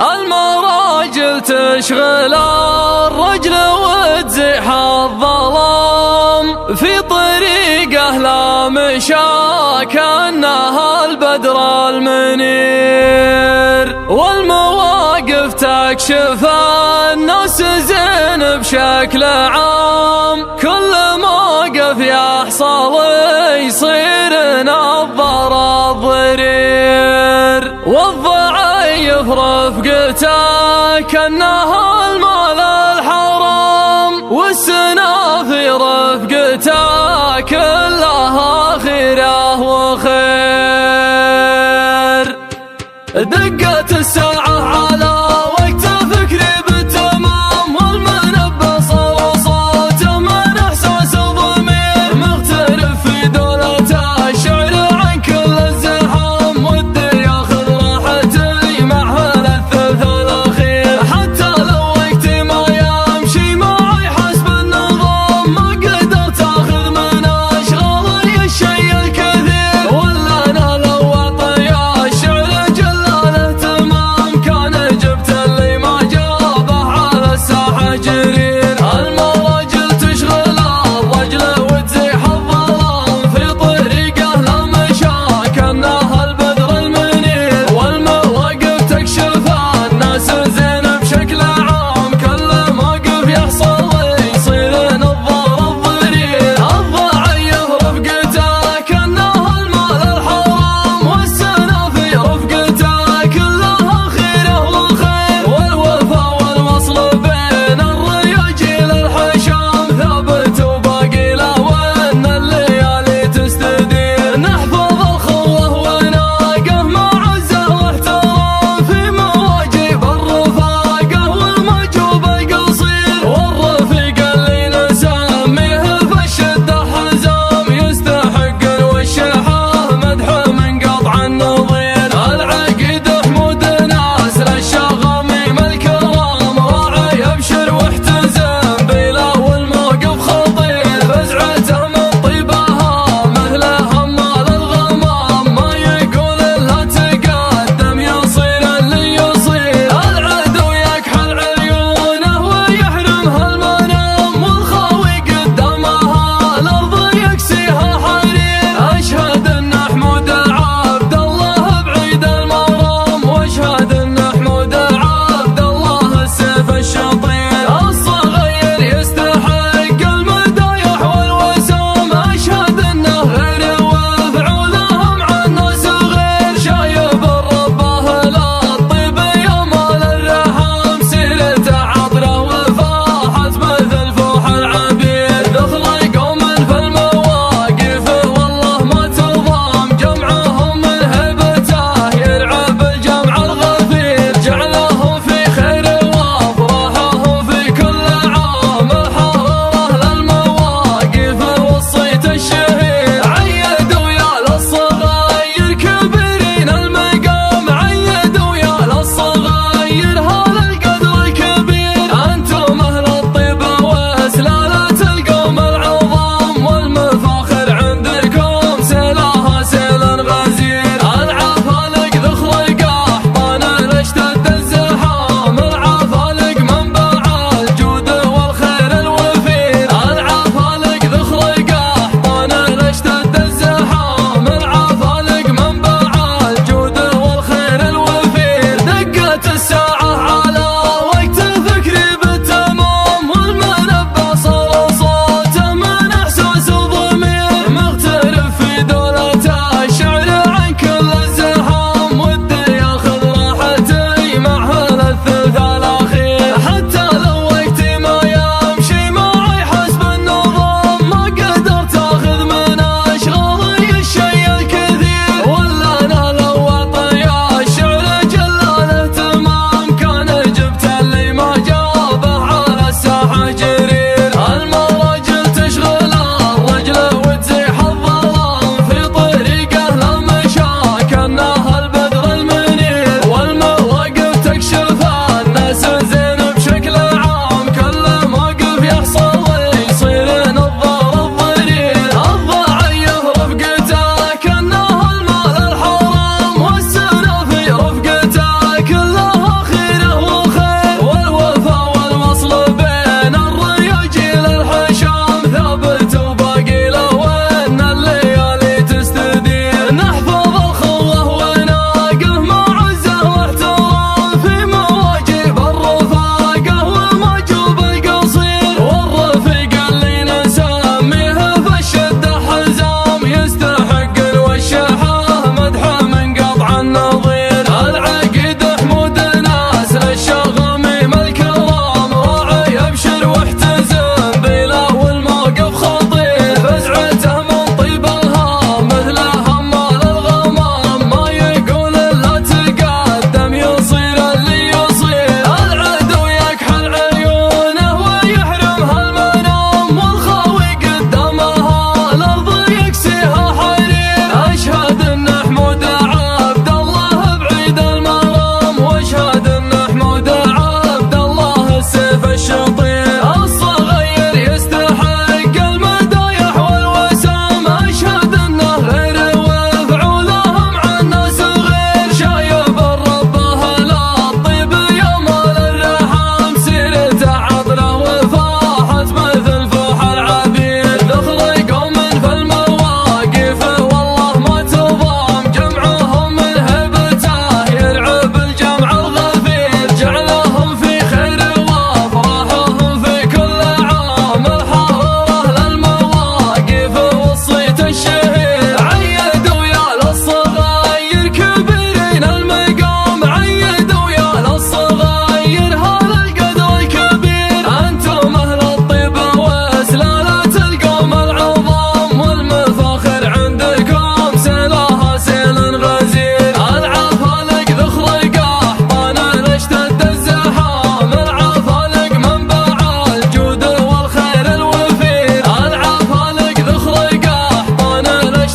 المراجل تشغل الرجل وتزيح الظلام في طريقه لا مشى كأنها البدر المنير، والمواقف تكشف الناس زين بشكل عام، كل موقف يحصل يصير نظر الضرير، والضعيف رفقته كأنها المال الحرام، والسنافي رفقته كلها خيره وخير. دقت الساعة على وقت فكري بالتمام، والمنبه صار صوته من احساس الضمير، مغترف في دولة الشعر عن كل الزحام، ودي ياخذ راحتي مع هالثلث الاخير، حتى لو وقتي ما يمشي معي حسب النظام، ما قدرت اخذ من اشغالي الشيء الكثير، ولا انا لو اعطي الشعر جلاله تمام كان جبت اللي ما جابه على الساحه جرير. المراجل تشغل الرجل وتزيح الظلام في طريقه لا مشى كأنها البدر المنير، والمواقف تكشف الناس زين بشكل عام، كل موقف يحصل يصير نظر الضرير، الضعيف رفقته كأنها المال الحرام، والسنافي رفقته كلها خيره وخير، والوفا والوصل بين الرياجيل الحشام ثابت وباقي له وان الليالي تستدير، نحفظ الخوه وناقه مع عزه واحترام في مواجب الرفاقه والمجوب القصير، والرفيق اللي نسميه في الشده حزام يستحق الوشحه مدحه من قطع النظير، العقيد حمود ناصر الشغامي ملك الرام راعي ابشر واحتزم بلا والموقف خطير، فزعته من طيبها مهله همال الغمام، ما يقول الا تقدم يصير اللي يصير، العدو يكحل عيونه ويحرمها المنام، والخاوي قدامها الارض يكسيها حرير، اشهد ان حمود عبد الله بعيد المرام، واشهد ان حمود عبد الله السيف الشطير، الصغير يستحق المدايح والوسام، اشهد انه غير وفعوله مع الناس غير، شايب الربه للطيب يا مال الرحام، سيرته عطره وفاحت مثل فوح العبير، دخل قوم في المواقف والله ما تضام، جمعهم من هيبته يرعب الجمع الغفير، جعلهم في خير وافراحهم في كل عام، الحراره للمواقف والصيت الشهير، عيدوا يا للصغير كبيرين المقام، عيدوا يا للصغير هذا القدر الكبير، انتم اهل الطيبه وسلاله القوم العظام، والمفاخر عندكم سيلها سيل غزير، العفالق ذخلق احضان اشتد الزحام، العفالق منبع الجود والخير الوفير، العفالق ذخلق احضان اشتد الزحام، العفالق منبع الجود والخير الوفير، دقت الساعه على وقت فكري بالتمام، والمنبه صار صوته من احساس الضمير، مغترف في دولة الشعر عن كل الزحام، ودي ياخذ راحتي مع هالثلث الاخير، حتى لو وقتي ما يمشي معي حسب النظام، ما قدرت اخذ من اشغالي الشيء الكثير، ولا انا لو اعطي الشعر جلاله تمام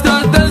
اشتد